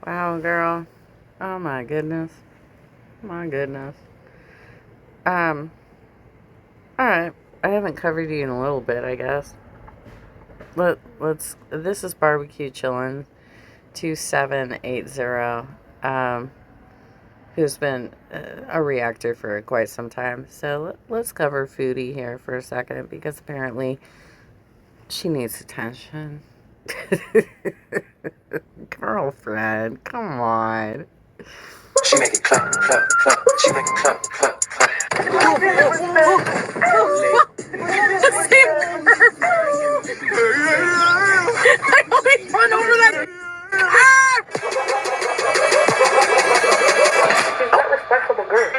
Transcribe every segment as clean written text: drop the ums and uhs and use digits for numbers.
Wow, girl. Oh my goodness. My goodness. Um, alright. I haven't covered you in a little bit, I guess. This is Barbecue Chillin' 2780, who's been a reactor for quite some time. So let's cover Foodie here for a second because apparently she needs attention. Girlfriend, come on. She make it clap, clap, clap. She make it clap, clap, clap. I always run over that. She's not respectable girl.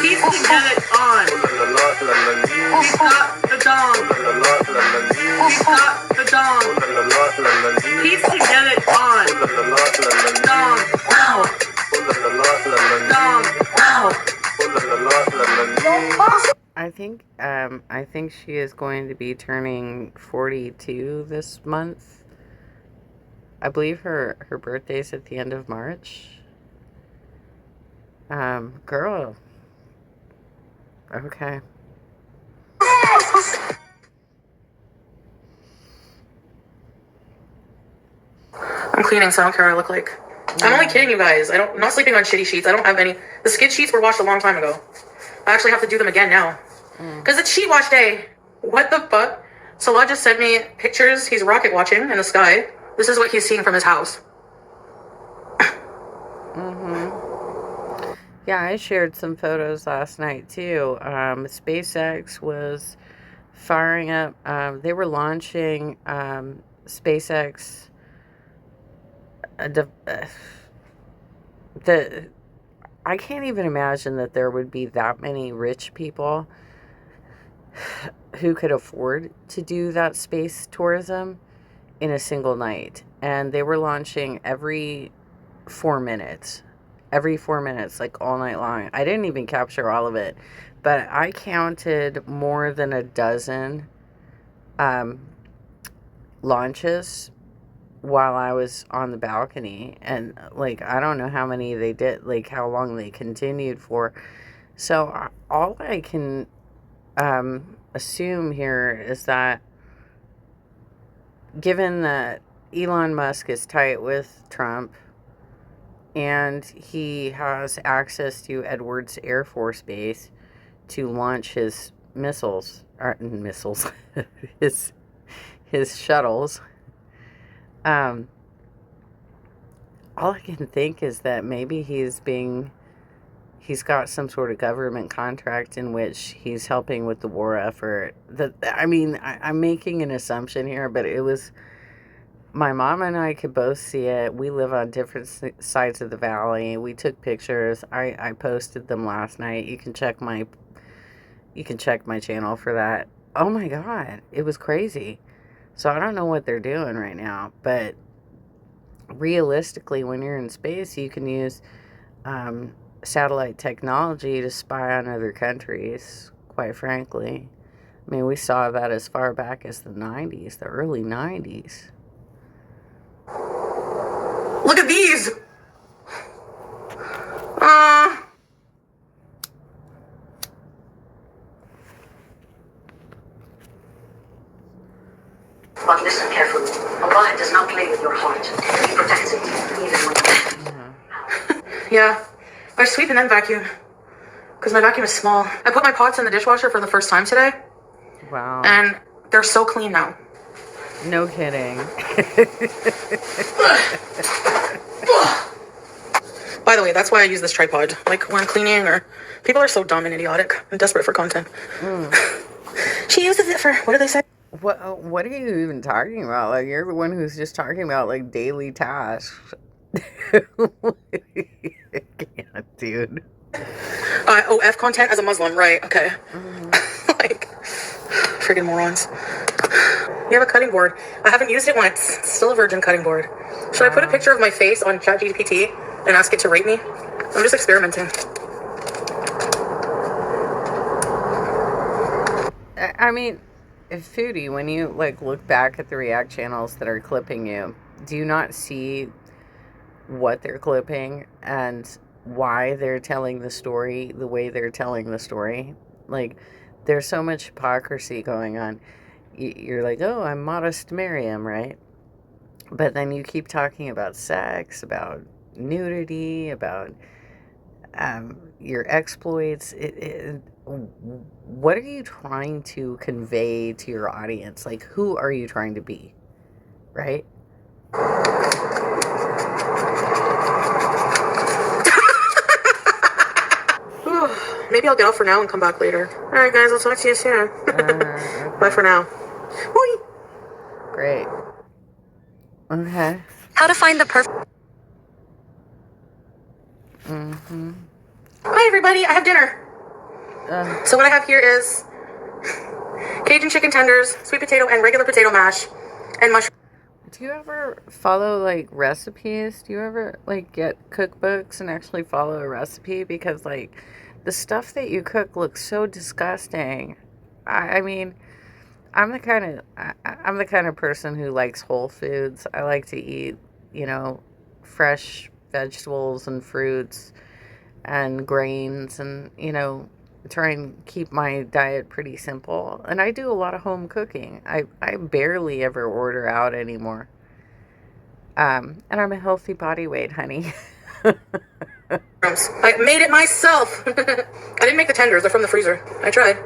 Keep the bullet on. He's got the dong. He's got the dong. Keep the bullet on. Dong. Ow. Dong. Ow. I think she is going to be turning 42 this month. I believe her birthday's at the end of March. Girl. Okay. I'm cleaning, so I don't care what I look like. I'm only kidding you guys. I'm not sleeping on shitty sheets. I don't have any. The skid sheets were washed a long time ago. I actually have to do them again now. Because it's sheet wash day. What the fuck? Salah just sent me pictures. He's rocket watching in the sky. This is what he's seeing from his house. Yeah, I shared some photos last night too. SpaceX was firing up. They were launching SpaceX. I can't even imagine that there would be that many rich people who could afford to do that space tourism in a single night. And they were launching every 4 minutes. Every 4 minutes, like all night long. I didn't even capture all of it, but I counted more than a dozen launches while I was on the balcony. And like, I don't know how many they did, like how long they continued for. So all I can assume here is that given that Elon Musk is tight with Trump and he has access to Edwards Air Force Base to launch his his shuttles. All I can think is that maybe he's got some sort of government contract in which he's helping with the war effort. I'm making an assumption here, but it was my mom and I could both see it. We live on different sides of the valley. We took pictures. I posted them last night. You can check my channel for that. Oh my God, it was crazy. So I don't know what they're doing right now, but realistically, when you're in space, you can use satellite technology to spy on other countries, quite frankly. I mean, we saw that as far back as the 90s, the early 90s. Look at these! But listen carefully. Allah does not play with your heart. He protects it, even when... Yeah. I sweep and then vacuum. Because my vacuum is small. I put my pots in the dishwasher for the first time today. Wow. And they're so clean now. No kidding. By the way, that's why I use this tripod. Like when cleaning, or people are so dumb and idiotic and desperate for content. She uses it for, what do they say? What are you even talking about? Like, you're the one who's just talking about like daily tasks. I can't, dude. OF content as a Muslim, right? Okay. Like, friggin' morons. You have a cutting board. I haven't used it once. It's still a virgin cutting board. Should I put a picture of my face on ChatGPT and ask it to rate me? I'm just experimenting. I mean, Foodie, when you like look back at the React channels that are clipping you, do you not see what they're clipping and why they're telling the story the way they're telling the story. Like, there's so much hypocrisy going on. You're like, oh, I'm modest Miriam, right? But then you keep talking about sex, about nudity, about your exploits. What are you trying to convey to your audience? Like, who are you trying to be, right? Maybe I'll get off for now and come back later. Alright, guys, I'll talk to you soon. Okay. Bye for now. Whee! Great. Okay. How to find the perfect... Mm-hmm. Hi, everybody. I have dinner. So what I have here is Cajun chicken tenders, sweet potato and regular potato mash, and mushroom. Do you ever follow, like, recipes? Do you ever, like, get cookbooks and actually follow a recipe? Because, like, the stuff that you cook looks so disgusting. I mean, I'm the kind of person who likes whole foods. I like to eat, fresh vegetables and fruits and grains and, try and keep my diet pretty simple. And I do a lot of home cooking. I barely ever order out anymore. And I'm a healthy body weight, honey. I made it myself. I didn't make the tenders. They're from the freezer. I tried.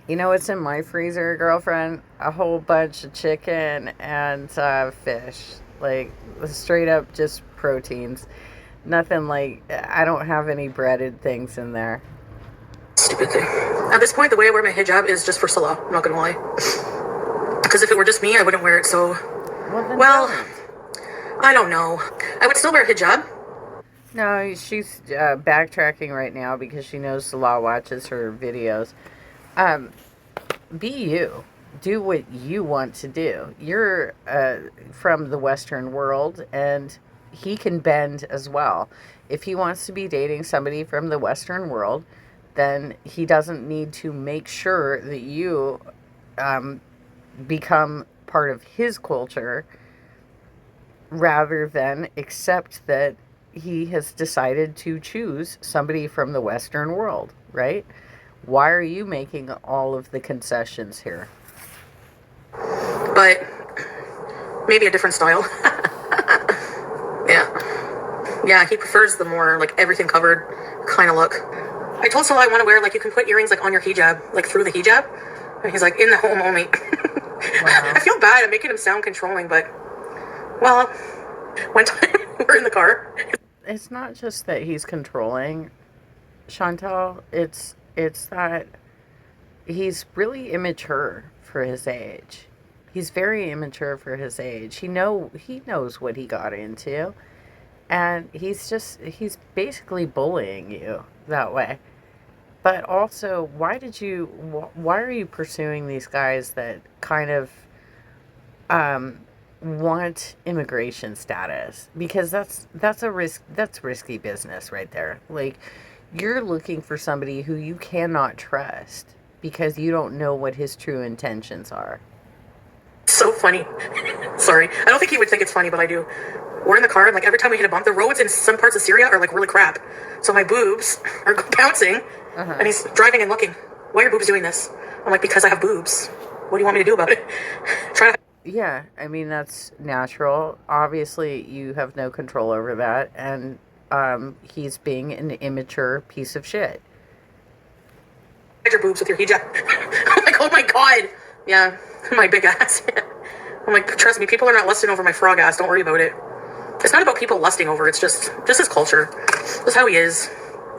You know what's in my freezer, girlfriend? A whole bunch of chicken and fish. Like, straight up just proteins. Nothing like, I don't have any breaded things in there. Stupid thing. At this point, the way I wear my hijab is just for salah. I'm not gonna lie. Because if it were just me, I wouldn't wear it, so... Well, I don't know. I would still wear hijab. No, she's backtracking right now because she knows Salah watches her videos. Be you. Do what you want to do. You're from the Western world, and he can bend as well. If he wants to be dating somebody from the Western world, then he doesn't need to make sure that you become part of his culture rather than accept that he has decided to choose somebody from the Western world, right? Why are you making all of the concessions here? But maybe a different style. Yeah, he prefers the more, like, everything covered kind of look. I told Salah I want to wear, like, you can put earrings, like, on your hijab, like, through the hijab. And he's like, in the home only. Wow. I feel bad. I'm making him sound controlling, but, well, one time we're in the car. It's not just that he's controlling, Chantal. It's that he's really immature for his age. He's very immature for his age. He knows what he got into, and he's basically bullying you that way. But also, why are you pursuing these guys that kind of want immigration status? Because that's risky business right there. Like, you're looking for somebody who you cannot trust because you don't know what his true intentions are. So funny. Sorry. I don't think he would think it's funny, but I do. We're in the car, and, like, every time we hit a bump, the roads in some parts of Syria are, like, really crap. So my boobs are bouncing, and he's driving and looking. Why are your boobs doing this? I'm like, because I have boobs. What do you want me to do about it? Yeah, I mean, that's natural. Obviously, you have no control over that, and he's being an immature piece of shit. Hide your boobs with your hijab. I'm like, oh my god. Yeah, my big ass. I'm like, trust me, people are not lusting over my frog ass. Don't worry about it. It's not about people lusting over. It's just his culture. That's how he is.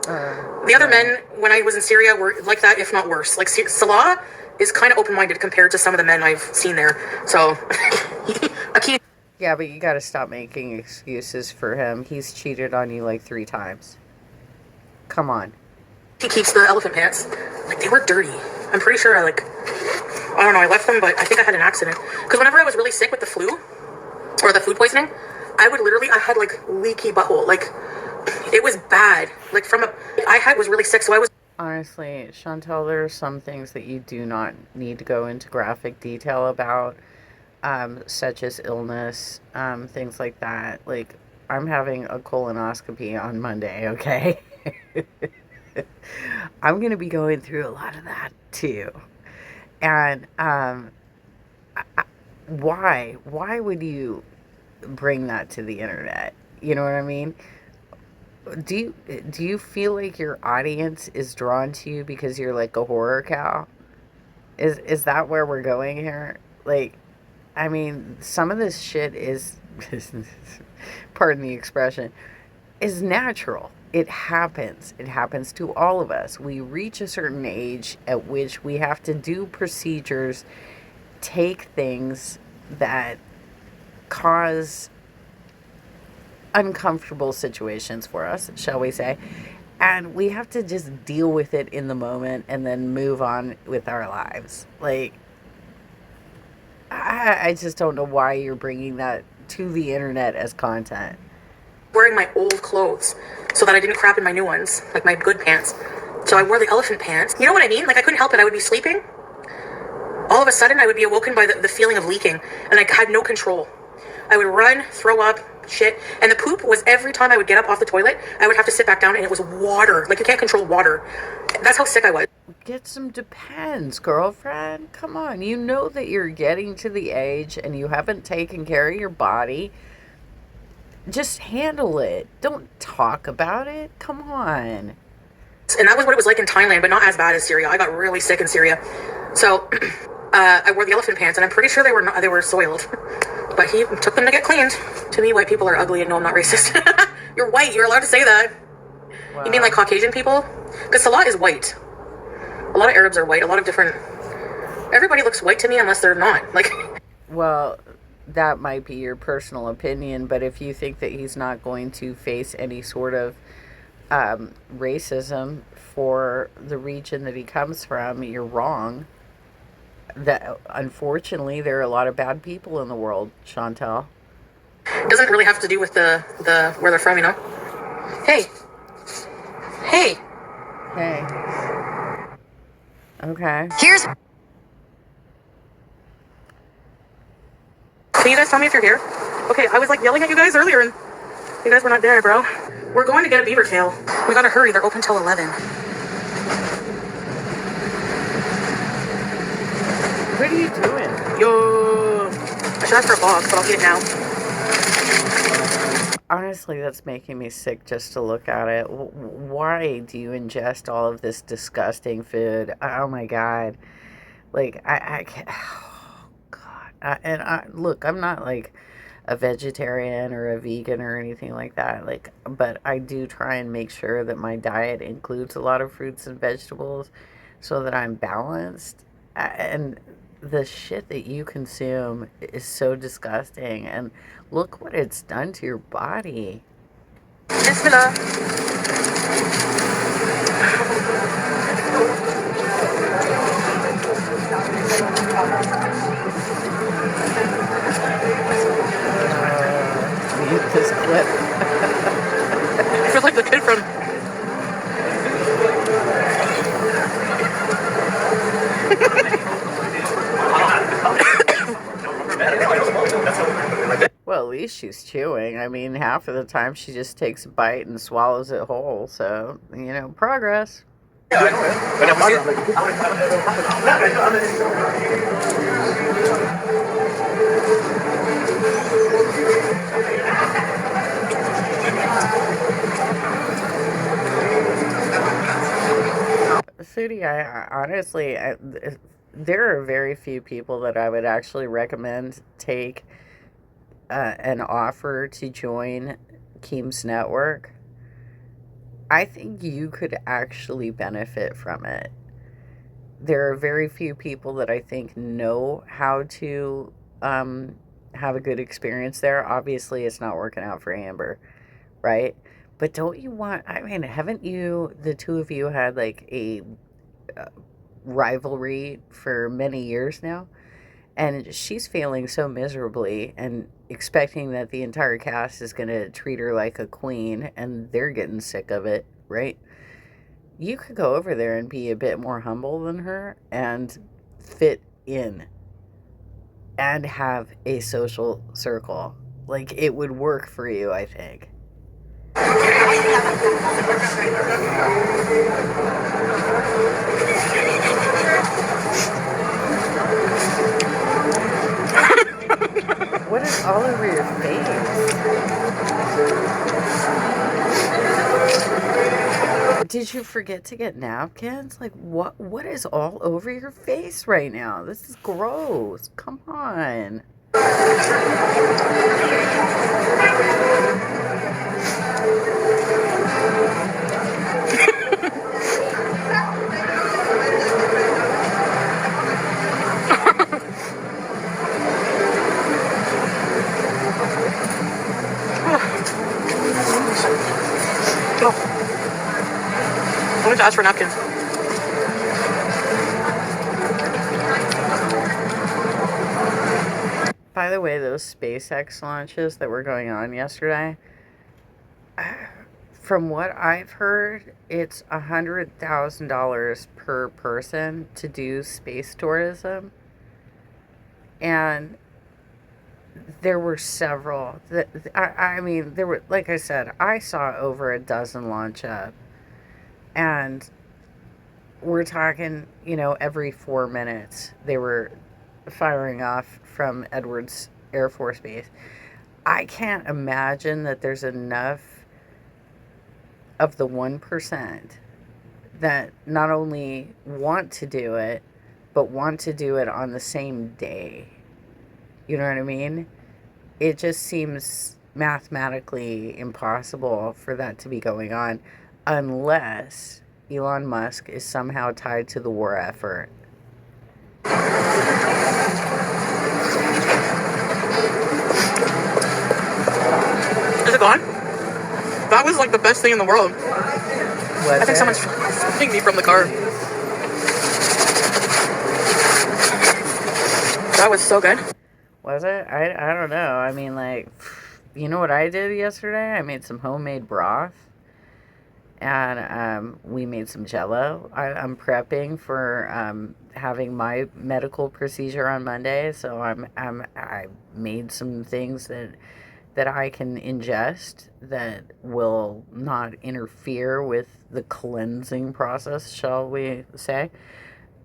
The other men, when I was in Syria, were like that, if not worse. Like, Salah is kind of open-minded compared to some of the men I've seen there. So, yeah, but you got to stop making excuses for him. He's cheated on you like 3 times. Come on. He keeps the elephant pants. Like, they were dirty. I'm pretty sure I don't know, I left them, but I think I had an accident. Because whenever I was really sick with the flu, or the food poisoning, I had, like, leaky butthole. Like, it was bad. Like, was really sick, so I was... Honestly, Chantal, there are some things that you do not need to go into graphic detail about, such as illness, things like that. Like, I'm having a colonoscopy on Monday, okay? I'm going to be going through a lot of that too. And why? Why would you bring that to the internet? You know what I mean? Do you feel like your audience is drawn to you because you're like a horror cow? Is that where we're going here? Like, I mean, some of this shit is, pardon the expression, is natural. It happens. It happens to all of us. We reach a certain age at which we have to do procedures, take things that cause uncomfortable situations for us, shall we say, and we have to just deal with it in the moment and then move on with our lives. Like, I just don't know why you're bringing that to the internet as content. Wearing my old clothes so that I didn't crap in my new ones, like my good pants. So I wore the elephant pants. You know what I mean? Like, I couldn't help it. I would be sleeping. All of a sudden, I would be awoken by the feeling of leaking, and I had no control. I would run, throw up, shit, and the poop was every time I would get up off the toilet, I would have to sit back down, and it was water. Like, you can't control water. That's how sick I was. Get some Depends, girlfriend. Come on. You know that you're getting to the age and you haven't taken care of your body. Just handle it. Don't talk about it. Come on. And that was what it was like in Thailand, but not as bad as Syria. I got really sick in Syria. So I wore the elephant pants, and I'm pretty sure they were soiled. But he took them to get cleaned. To me, white people are ugly, and no, I'm not racist. You're white. You're allowed to say that. Wow. You mean like Caucasian people? Because Salah is white. A lot of Arabs are white. A lot of different... Everybody looks white to me unless they're not. Like... Well, that might be your personal opinion, but if you think that he's not going to face any sort of racism for the region that he comes from, you're wrong. That unfortunately there are a lot of bad people in the world, Chantal. It doesn't really have to do with the where they're from, you know. Hey. Okay. Here's... Can you guys tell me if you're here? Okay, I was like yelling at you guys earlier and you guys were not there, bro. We're going to get a beaver tail. We gotta hurry, they're open till 11. What are you doing? Yo! I should ask for a box, but I'll eat it now. Honestly, that's making me sick just to look at it. Why do you ingest all of this disgusting food? Oh my God. Like, I can't. Oh God. Look, I'm not like a vegetarian or a vegan or anything like that. Like, but I do try and make sure that my diet includes a lot of fruits and vegetables so that I'm balanced. And the shit that you consume is so disgusting, and look what it's done to your body. Bismillah. Mute this clip. I feel like the kid from... Well, at least she's chewing. I mean, half of the time she just takes a bite and swallows it whole. So, progress. Sudi, there are very few people that I would actually recommend take an offer to join Keem's network. I think you could actually benefit from it. There are very few people that I think know how to have a good experience there. Obviously, it's not working out for Amber, right? But don't you want, I mean, haven't you, the two of you, had like a rivalry for many years now? And she's failing so miserably and expecting that the entire cast is going to treat her like a queen, and they're getting sick of it, right? you could go over there and be a bit more humble than her and fit in and have a social circle. Like, it would work for you, I think. What is all over your face? Did you forget to get napkins? Like, what is all over your face right now? This is gross. Come on. I wanted to ask for napkins. By the way, those SpaceX launches that were going on yesterday, from what I've heard, it's $100,000 per person to do space tourism. And there were several. I mean, there were, like I said, I saw over a dozen launch up. And we're talking, every 4 minutes they were firing off from Edwards Air Force Base. I can't imagine that there's enough of the 1% that not only want to do it, but want to do it on the same day. You know what I mean? It just seems mathematically impossible for that to be going on unless Elon Musk is somehow tied to the war effort. Is it gone? That was like the best thing in the world. I think someone's filming me from the car. That was so good. Was it? I don't know. I mean, like, you know what I did yesterday? I made some homemade broth. And we made some Jell-O. I'm prepping for having my medical procedure on Monday, so I made some things that I can ingest that will not interfere with the cleansing process, shall we say.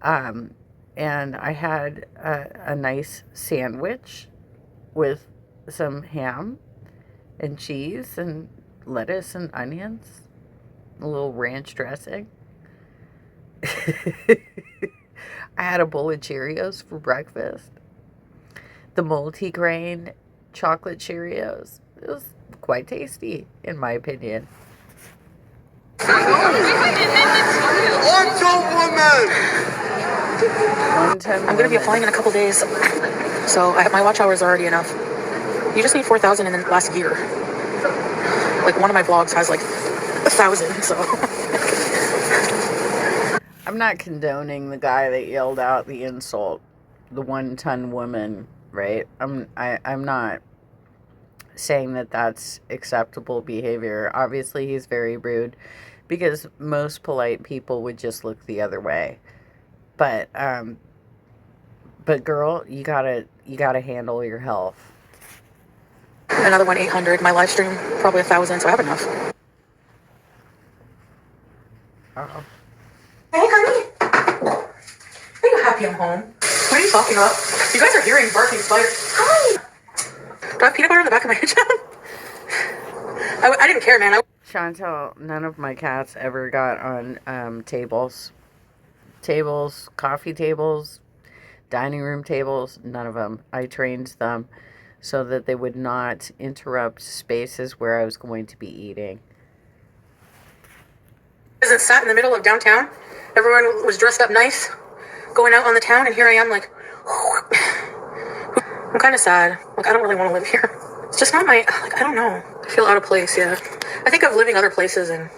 And I had a nice sandwich with some ham and cheese and lettuce and onions. A little ranch dressing. I had a bowl of Cheerios for breakfast. The multi-grain chocolate Cheerios. It was quite tasty, in my opinion. What's a woman? I'm going to be applying in a couple days, so my watch hours are already enough. You just need 4,000 in the last year. Like, one of my vlogs has like 1,000, so. I'm not condoning the guy that yelled out the insult, the 1-ton woman, right? I'm not saying that that's acceptable behavior. Obviously, he's very rude because most polite people would just look the other way. But girl, you gotta handle your health. Another 1-800. My live stream probably 1,000, so I have enough. Uh-oh. Hey, honey. Are you happy I'm home? What are you talking about? You guys are hearing barking spiders. Hi. Do I have peanut butter in the back of my head? I didn't care, man. Chantal, none of my cats ever got on tables, coffee tables, dining room tables. None of them. I trained them so that they would not interrupt spaces where I was going to be eating. It sat in the middle of downtown. Everyone was dressed up nice, going out on the town, and here I am, like, I'm kind of sad. Like, I don't really want to live here. It's just not my, like, I don't know. I feel out of place, yeah. I think of living other places, and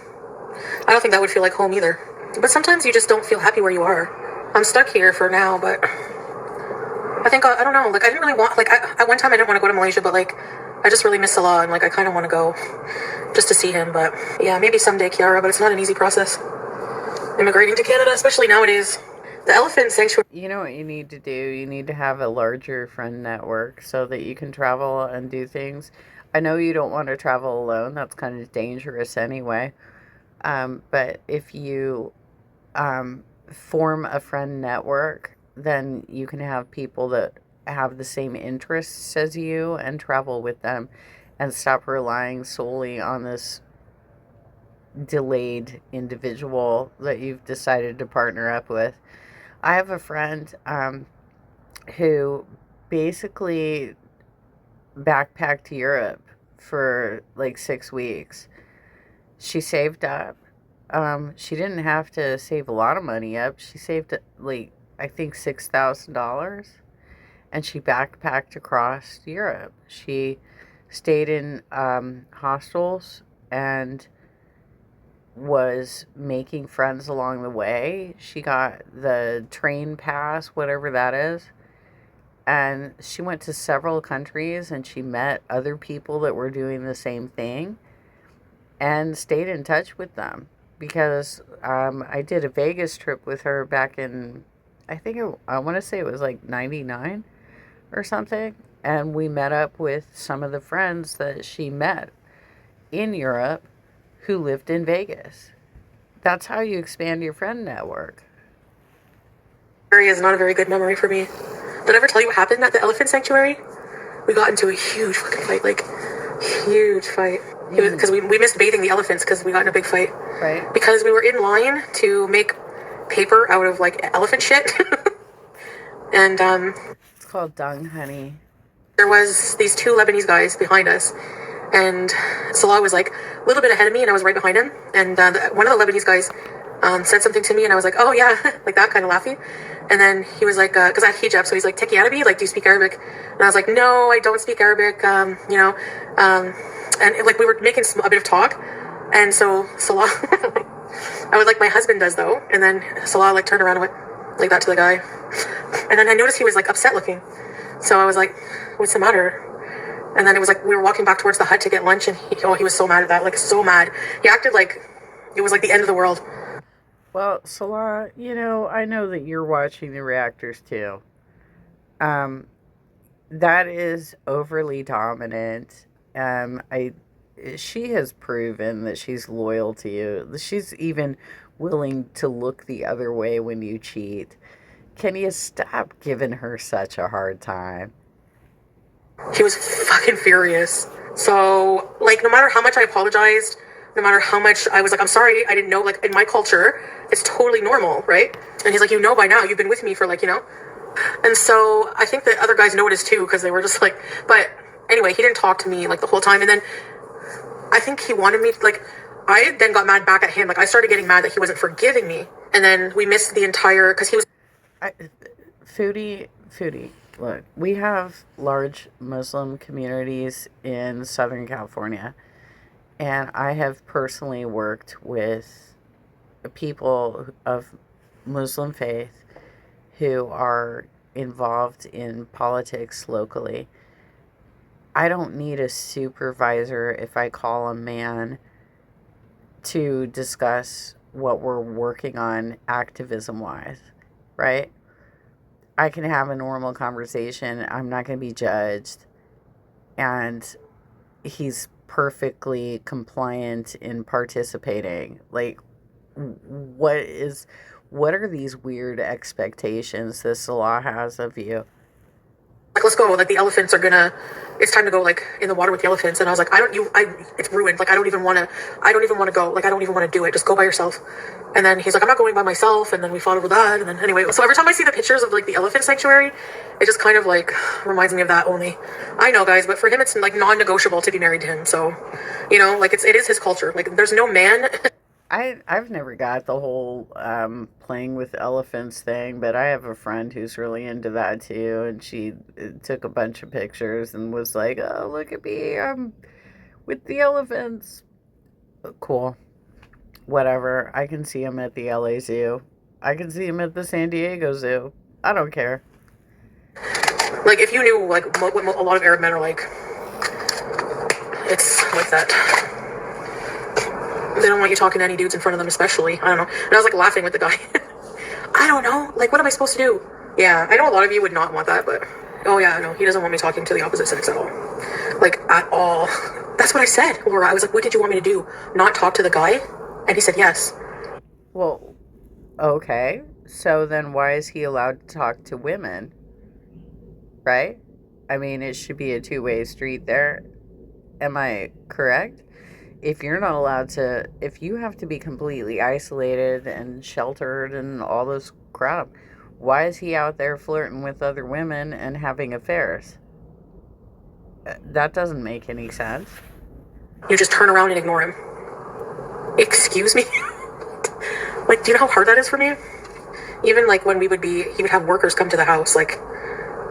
I don't think that would feel like home either. But sometimes you just don't feel happy where you are. I'm stuck here for now, but I think, I don't know, like, I didn't really want, like, at one time I didn't want to go to Malaysia, but, like, I just really miss Salah, and, like, I kind of want to go just to see him, but, yeah, maybe someday, Kiara, but it's not an easy process. immigrating to Canada, especially nowadays. The elephant sanctuary. You know what you need to do? You need to have a larger friend network so that you can travel and do things. I know you don't want to travel alone. That's kind of dangerous anyway. But if you form a friend network, then you can have people that have the same interests as you and travel with them and stop relying solely on this delayed individual that you've decided to partner up with. I have a friend who basically backpacked to Europe for like 6 weeks. She saved up. She didn't have to save a lot of money up. She saved like I think $6,000, and she backpacked across Europe. She stayed in hostels and was making friends along the way. She got the train pass, whatever that is. And she went to several countries and she met other people that were doing the same thing and stayed in touch with them. Because I did a Vegas trip with her back in, I want to say it was like 99 or something. And we met up with some of the friends that she met in Europe who lived in Vegas. That's how you expand your friend network. Area is not a very good memory for me. Did I ever tell you what happened at the elephant sanctuary? We got into a huge fucking fight, like huge fight. Because we missed bathing the elephants because we got in a big fight. Right. Because we were in line to make paper out of like elephant shit. And It's called dung, honey. there was these two Lebanese guys behind us. And Salah was like a little bit ahead of me and I was right behind him. And one of the Lebanese guys said something to me and I was like, oh yeah, like that, kind of laughing. And then he was like, because I have hijab, so he's like, Teki Arabi, like, do you speak Arabic? And I was like, no, I don't speak Arabic, and like we were making a bit of talk. And so Salah, I was like, my husband does though. And then Salah like turned around and went like that to the guy. And then I noticed he was like upset looking. So I was like, what's the matter? And then it was like we were walking back towards the hut to get lunch, and he was so mad at that, like so mad. He acted like it was like the end of the world. Well, Salah, I know that you're watching the reactors too. That is overly dominant. She has proven that she's loyal to you. She's even willing to look the other way when you cheat. Can you stop giving her such a hard time? He was fucking furious. So, like, no matter how much I apologized, no matter how much I was like, I'm sorry, I didn't know, like, in my culture, it's totally normal, right? And he's like, you know by now, you've been with me for, like, And so, I think the other guys noticed, too, because they were just like, but anyway, he didn't talk to me, like, the whole time. And then, I think he wanted me, like, I then got mad back at him. Like, I started getting mad that he wasn't forgiving me. And then we missed the entire, because he was... Foodie, look, we have large Muslim communities in Southern California, and I have personally worked with people of Muslim faith who are involved in politics locally. I don't need a supervisor if I call a man to discuss what we're working on activism-wise, right? I can have a normal conversation. I'm not going to be judged. And he's perfectly compliant in participating. Like, what are these weird expectations that Salah has of you? Like, let's go. Like, the elephants are gonna, it's time to go, like, in the water with the elephants. And I was like, it's ruined. Like, I don't even want to go. Like, I don't even want to do it. Just go by yourself. And then he's like, I'm not going by myself. And then we fought over that. And then anyway, so every time I see the pictures of, like, the elephant sanctuary, it just kind of, like, reminds me of that only. I know, guys, but for him, it's, like, non-negotiable to be married to him. So, like, it is his culture. Like, there's no man... I've never got the whole playing with elephants thing, but I have a friend who's really into that too, and she took a bunch of pictures and was like, oh, look at me, I'm with the elephants. Cool. Whatever. I can see him at the LA Zoo. I can see him at the San Diego Zoo. I don't care. Like, if you knew, like, what a lot of Arab men are like, it's like that. They don't want you talking to any dudes in front of them, especially. I don't know. And I was like laughing with the guy. I don't know. Like, what am I supposed to do? Yeah, I know a lot of you would not want that, but oh yeah, no, he doesn't want me talking to the opposite sex at all. Like, at all. That's what I said, Laura. I was like, what did you want me to do? Not talk to the guy? And he said yes. Well, okay. So then why is he allowed to talk to women? Right? I mean, it should be a two-way street there. Am I correct? If you're not allowed to, if you have to be completely isolated and sheltered and all this crap, why is he out there flirting with other women and having affairs? That doesn't make any sense. You just turn around and ignore him. Excuse me? Like, do you know how hard that is for me? Even like when he would have workers come to the house, like,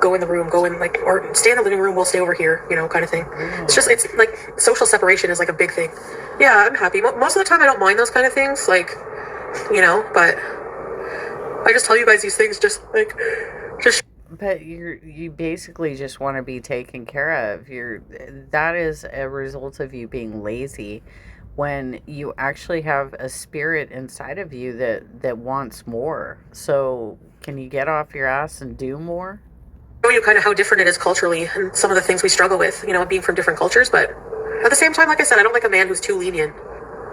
go in the room, go in, like, or stay in the living room, we'll stay over here, you know, kind of thing. It's like, social separation is like a big thing. Yeah, I'm happy. Most of the time I don't mind those kind of things, like, you know, but I just tell you guys these things just. But you basically just want to be taken care of. That is a result of you being lazy, when you actually have a spirit inside of you that wants more. So can you get off your ass and do more? Show you kind of how different it is culturally and some of the things we struggle with, you know, being from different cultures. But at the same time, like I said, I don't like a man who's too lenient.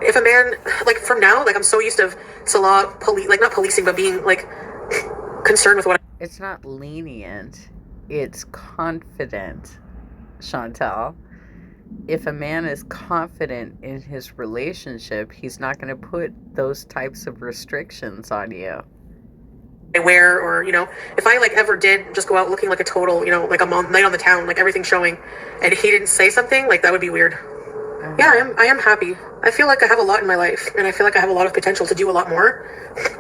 If a man, like, from now, like, I'm so used to Salah, like, not policing, but being, like, concerned with what It's not lenient. It's confident, Chantal. If a man is confident in his relationship, he's not going to put those types of restrictions on you. I wear, or, you know, if I, like, ever did just go out looking like a total, you know, like a night on the town, like everything showing, and he didn't say something, like, that would be weird. Yeah, I am happy. I feel like I have a lot in my life, and I feel like I have a lot of potential to do a lot more,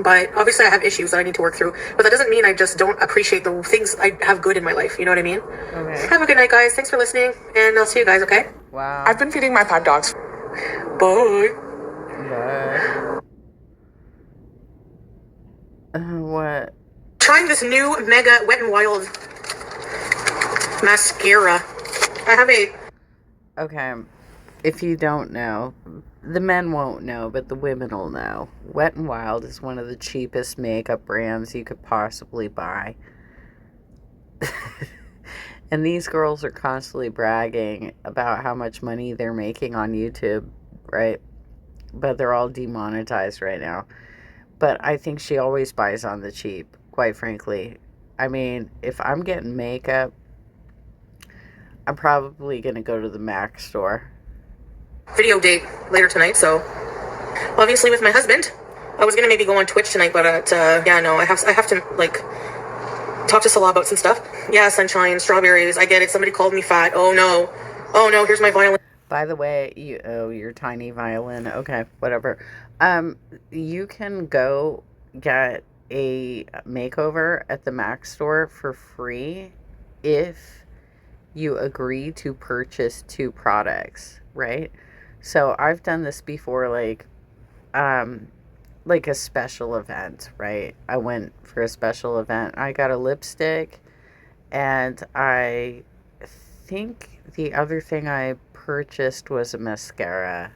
but obviously I have issues that I need to work through, but that doesn't mean I just don't appreciate the things I have good in my life, you know what I mean? Okay. Have a good night, guys. Thanks for listening, and I'll see you guys, okay? Wow. I've been feeding my 5 dogs. Bye. But what? Trying this new Mega Wet n Wild mascara. I have a... Okay. If you don't know, the men won't know, but the women will know. Wet n Wild is one of the cheapest makeup brands you could possibly buy. And these girls are constantly bragging about how much money they're making on YouTube, right? But they're all demonetized right now. But I think she always buys on the cheap, quite frankly. I mean, if I'm getting makeup, I'm probably going to go to the Mac store. Video date later tonight, so obviously with my husband. I was gonna maybe go on Twitch tonight, but yeah, no, I have to, like, talk to Salah about some stuff. Yeah, sunshine, strawberries, I get it. Somebody called me fat. Oh no, here's my violin. By the way, your tiny violin. Okay, whatever. You can go get a makeover at the Mac store for free if you agree to purchase 2 products, right? So I've done this before, like a special event, right? I went for a special event. I got a lipstick, and I think the other thing I purchased was a mascara.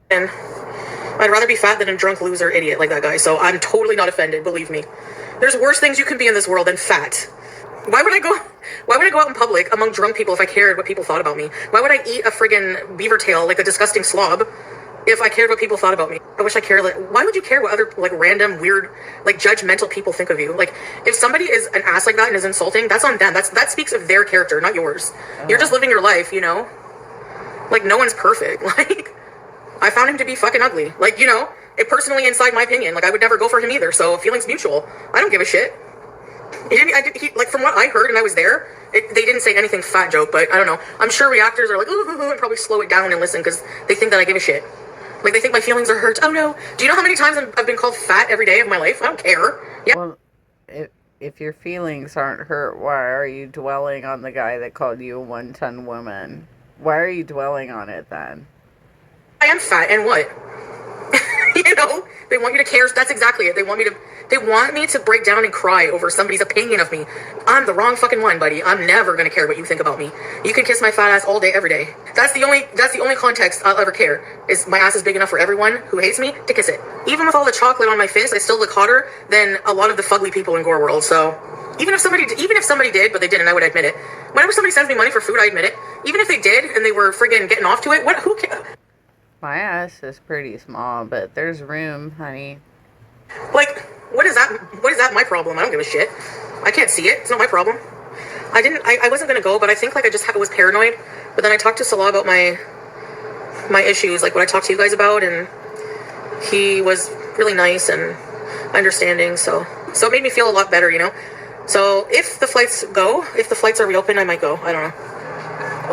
And I'd rather be fat than a drunk loser idiot like that guy, so I'm totally not offended, believe me. There's worse things you can be in this world than fat. Why would I go out in public among drunk people if I cared what people thought about me? Why would I eat a friggin' beaver tail like a disgusting slob if I cared what people thought about me? I wish I cared. Like, why would you care what other, like, random, weird, like, judgmental people think of you? Like, if somebody is an ass like that and is insulting, that's on them. That speaks of their character, not yours. You're just living your life, you know? Like, no one's perfect. Like, I found him to be fucking ugly. Like, you know, it personally, inside my opinion, like, I would never go for him either, so feelings mutual. I don't give a shit. Like, from what I heard, and I was there, they didn't say anything fat joke, but I don't know. I'm sure reactors are like, ooh, and probably slow it down and listen, because they think that I give a shit. Like, they think my feelings are hurt. Oh no. Do you know how many times I've been called fat every day of my life? I don't care. Yeah. Well, if your feelings aren't hurt, why are you dwelling on the guy that called you a 1-ton woman? Why are you dwelling on it then? I am fat, and what? You know, they want you to care. That's exactly it. They want me to break down and cry over somebody's opinion of me. I'm the wrong fucking one, buddy. I'm never gonna care what you think about me. You can kiss my fat ass all day, every day. That's the only context I'll ever care. Is my ass is big enough for everyone who hates me to kiss it. Even with all the chocolate on my face, I still look hotter than a lot of the fugly people in Gore World. So even if somebody did, but they didn't, I would admit it. Whenever somebody sends me money for food, I admit it. Even if they did and they were friggin' getting off to it, who cares? My ass is pretty small, but there's room, honey. Like, what is that my problem? I don't give a shit. I can't see it. It's not my problem. I wasn't gonna go, but I think like I just was paranoid. But then I talked to Salah about my issues, like what I talked to you guys about, and he was really nice and understanding, so it made me feel a lot better, you know? So if the flights are reopened, I might go. I don't know.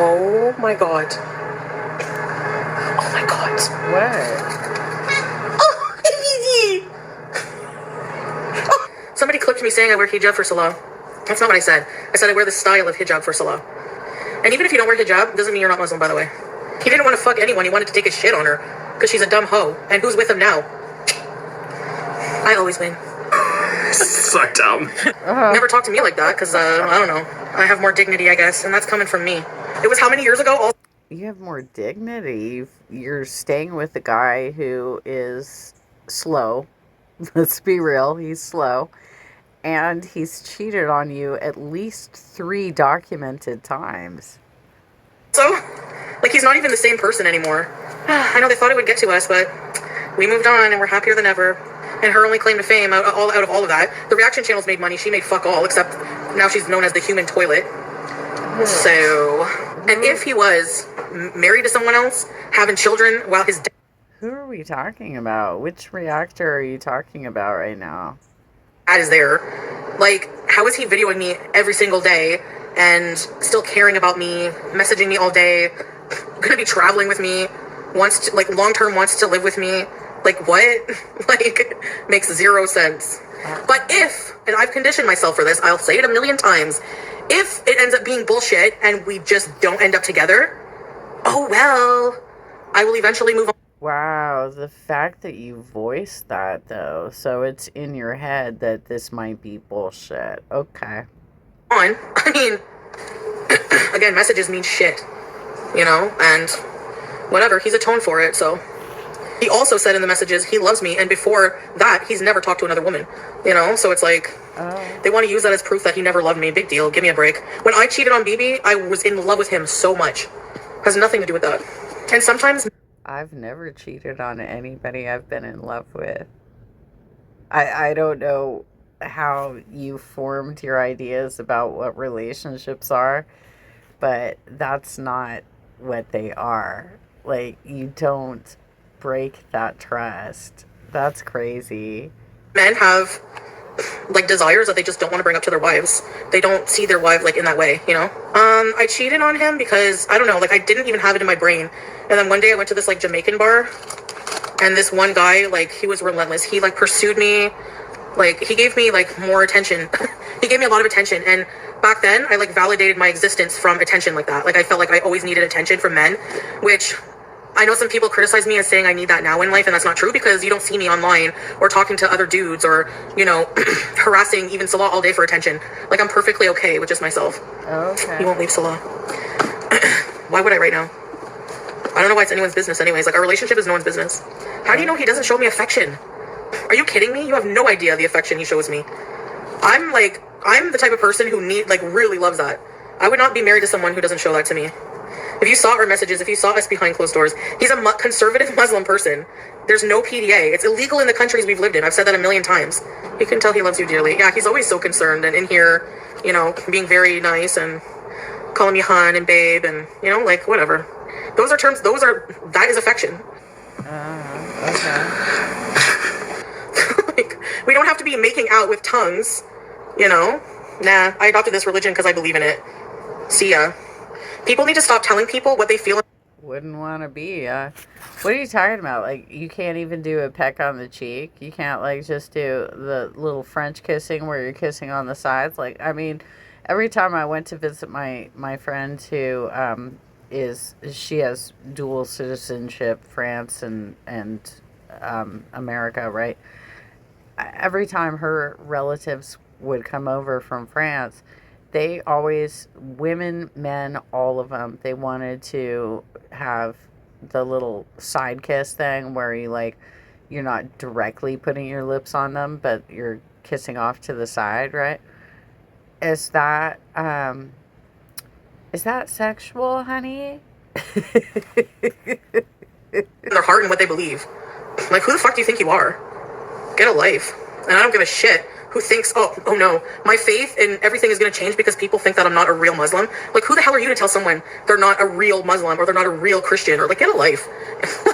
Oh my god. Oh my god. What? Somebody clipped me saying I wear hijab for Salah. That's not what I said. I said I wear the style of hijab for Salah. And even if you don't wear hijab, doesn't mean you're not Muslim, by the way. He didn't want to fuck anyone. He wanted to take his shit on her because she's a dumb hoe. And who's with him now? I always win. So dumb. Never talk to me like that because, I don't know. I have more dignity, I guess, and that's coming from me. It was how many years ago? You have more dignity. You're staying with a guy who is slow. Let's be real. He's slow. And he's cheated on you at least 3 documented times. So, like, he's not even the same person anymore. I know they thought it would get to us, but we moved on and we're happier than ever. And her only claim to fame out of all of that, the reaction channels made money. She made fuck all, except now she's known as the human toilet. So, and if he was married to someone else, having children while his Who are we talking about? Which reactor are you talking about right now? dad is there, like, how is he videoing me every single day and still caring about me, messaging me all day, gonna be traveling with me, wants to, like, long-term wants to live with me? Like, what? Like, makes 0 sense. But if, and I've conditioned myself for this, I'll say it a million times, if it ends up being bullshit and we just don't end up together, oh well, I will eventually move on. Wow, the fact that you voiced that, though, so it's in your head that this might be bullshit. Okay. I mean, again, messages mean shit, you know, and whatever, he's atoned for it, so. He also said in the messages he loves me, and before that, he's never talked to another woman, you know, so it's like, they want to use that as proof that he never loved me. Big deal, give me a break. When I cheated on BB, I was in love with him so much. Has nothing to do with that. And sometimes... I've never cheated on anybody I've been in love with. I don't know how you formed your ideas about what relationships are, but that's not what they are. Like, you don't break that trust. That's crazy. Men have, like, desires that they just don't want to bring up to their wives. They don't see their wife, like, in that way, you know? I cheated on him because, I don't know, like, I didn't even have it in my brain. And then one day I went to this, like, Jamaican bar, and this one guy, like, he was relentless. He, like, pursued me. Like, he gave me, like, more attention. He gave me a lot of attention. And back then, I, like, validated my existence from attention like that. Like, I felt like I always needed attention from men, which... I know some people criticize me as saying I need that now in life, and that's not true because you don't see me online or talking to other dudes or, you know, harassing even Salah all day for attention. Like, I'm perfectly okay with just myself. Okay. You won't leave Salah. Why would I right now? I don't know why it's anyone's business anyways. Like, our relationship is no one's business. How do you know he doesn't show me affection? Are you kidding me? You have no idea the affection he shows me. I'm the type of person who really loves that. I would not be married to someone who doesn't show that to me. If you saw our messages, if you saw us behind closed doors, he's a conservative Muslim person. There's no PDA. It's illegal in the countries we've lived in. I've said that a million times. You can tell he loves you dearly. Yeah, he's always so concerned and in here, you know, being very nice and calling me hon and babe and, you know, like, whatever. Those are terms, that is affection. Okay. Like, we don't have to be making out with tongues, you know? Nah, I adopted this religion because I believe in it. See ya. People need to stop telling people what they feel. Wouldn't want to be. What are you talking about? Like, you can't even do a peck on the cheek? You can't, like, just do the little French kissing where you're kissing on the sides? Like, I mean, every time I went to visit my friend who she has dual citizenship, France and America, right? Every time her relatives would come over from France, they always, women, men, all of them, they wanted to have the little side kiss thing where you like, you're not directly putting your lips on them, but you're kissing off to the side, right? Is that sexual, honey? Their heart and what they believe. Like, who the fuck do you think you are? Get a life. And I don't give a shit who thinks, oh no, my faith and everything is going to change because people think that I'm not a real Muslim. Like, who the hell are you to tell someone they're not a real Muslim or they're not a real Christian? Or, like, get a life.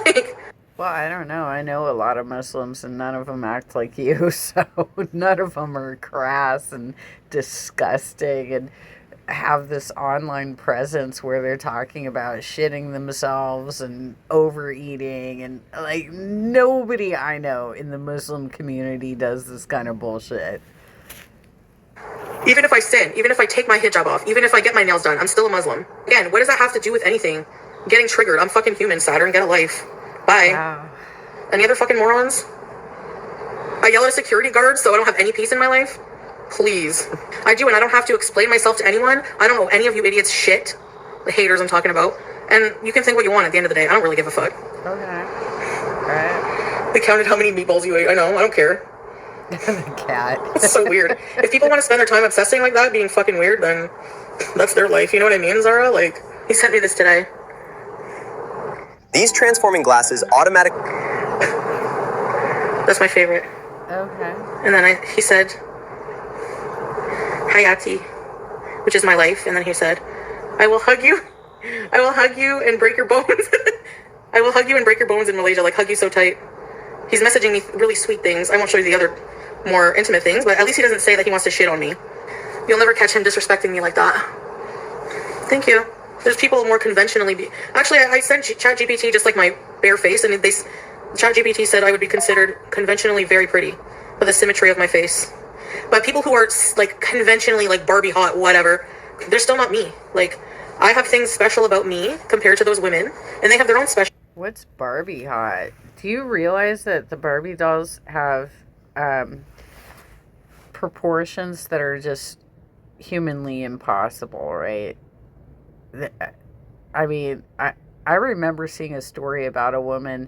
Like, well, I don't know. I know a lot of Muslims and none of them act like you, so none of them are crass and disgusting and have this online presence where they're talking about shitting themselves and overeating, and like nobody I know in the Muslim community does this kind of bullshit. even if I sin, even if I take my hijab off, even if I get my nails done, I'm still a Muslim. Again, what does that have to do with anything? I'm getting triggered. I'm fucking human, Saturn. Get a life. Bye. Wow. Any other fucking morons? I yell at a security guard so I don't have any peace in my life? Please. I do, and I don't have to explain myself to anyone. I don't know any of you idiots shit. The haters I'm talking about. And you can think what you want at the end of the day. I don't really give a fuck. Okay. Alright. They counted how many meatballs you ate. I know. I don't care. The cat. It's so weird. If people want to spend their time obsessing like that, being fucking weird, then that's their life. You know what I mean, Zara? Like, he sent me this today. These transforming glasses automatically... That's my favorite. Okay. And then he said, Hayati, which is my life. And then he said, I will hug you and break your bones. I will hug you and break your bones in Malaysia, like hug you so tight. He's messaging me really sweet things. I won't show you the other more intimate things, but at least he doesn't say that he wants to shit on me. You'll never catch him disrespecting me like that. Thank you. There's people more conventionally... Actually, I sent ChatGPT just like my bare face, and ChatGPT said I would be considered conventionally very pretty with the symmetry of my face. But people who are like conventionally like Barbie hot, whatever, they're still not me. Like, I have things special about me compared to those women, and they have their own special... What's Barbie hot? Do you realize that the Barbie dolls have proportions that are just humanly impossible, right? I mean, I remember seeing a story about a woman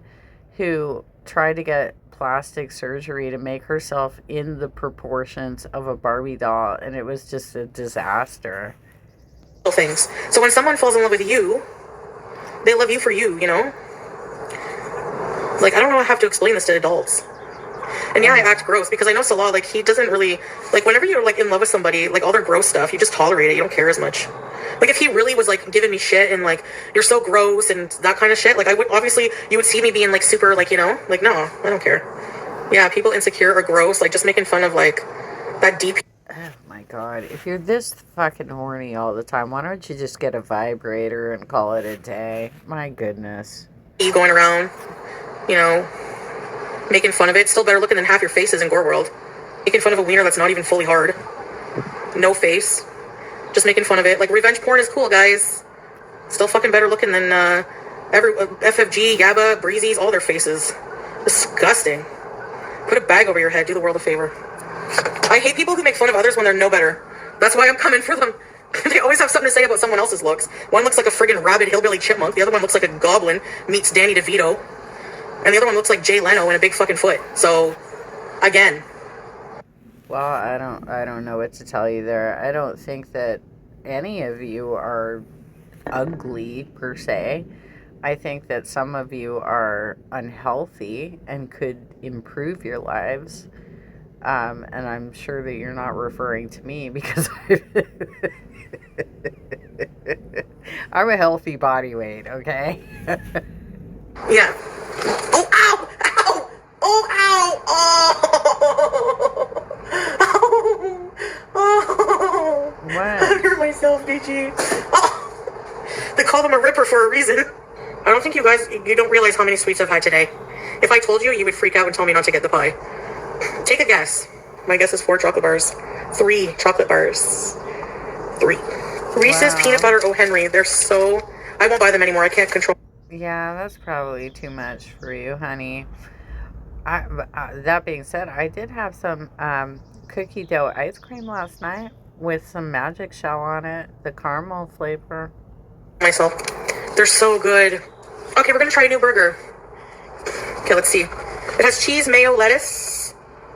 who tried to get plastic surgery to make herself in the proportions of a Barbie doll, and it was just a disaster. Things. So when someone falls in love with you, they love you for you, you know? Like, I don't know, I have to explain this to adults. And yeah, I act gross because I know Salah, like, he doesn't really, like, whenever you're, like, in love with somebody, like, all their gross stuff, you just tolerate it, you don't care as much. Like, if he really was, like, giving me shit and, like, you're so gross and that kind of shit, like, I would, obviously, you would see me being, like, super, like, you know, like, no, I don't care. Yeah, people insecure or gross, like, just making fun of, like, that deep... Oh my god, if you're this fucking horny all the time, why don't you just get a vibrator and call it a day? My goodness. Going around, you know, making fun of it. Still better looking than half your faces in Gore World. Making fun of a wiener that's not even fully hard. No face. Just making fun of it. Like, revenge porn is cool, guys. Still fucking better looking than FFG, Yabba, Breezies, all their faces. Disgusting. Put a bag over your head. Do the world a favor. I hate people who make fun of others when they're no better. That's why I'm coming for them. They always have something to say about someone else's looks. One looks like a friggin' rabid hillbilly chipmunk. The other one looks like a goblin meets Danny DeVito. And the other one looks like Jay Leno in a big fucking foot. So, again. Well, I don't know what to tell you there. I don't think that any of you are ugly, per se. I think that some of you are unhealthy and could improve your lives. And I'm sure that you're not referring to me because I'm a healthy body weight, okay? Yeah. Oh, ow! Ow! Oh, ow! Oh! Oh! What? I hurt myself, BG. Oh! They call them a ripper for a reason. I don't think you don't realize how many sweets I've had today. If I told you, you would freak out and tell me not to get the pie. Take a guess. My guess is 4 chocolate bars. 3 chocolate bars. 3. Reese's Peanut Butter O. Henry. They're so... I won't buy them anymore. I can't control... Yeah, that's probably too much for you, honey. That being said, I did have some cookie dough ice cream last night with some magic shell on it, the caramel flavor. Myself. They're so good. Okay, we're gonna try a new burger. Okay, let's see. It has cheese, mayo, lettuce,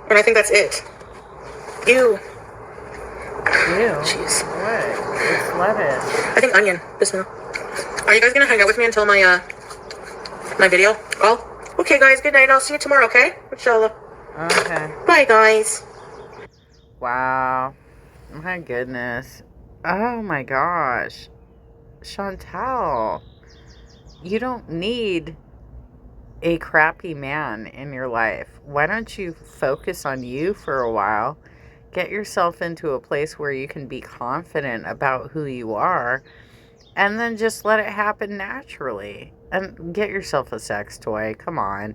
and I think that's it. Ew. Ew. Cheese. What? It's lettuce. I think onion. This one. Are you guys gonna hang out with me until my my video? Oh. Okay, guys. Good night. I'll see you tomorrow. Okay? Inshallah. Okay. Bye, guys. Wow. My goodness. Oh my gosh. Chantal, you don't need a crappy man in your life. Why don't you focus on you for a while? Get yourself into a place where you can be confident about who you are, and then just let it happen naturally. And get yourself a sex toy. Come on.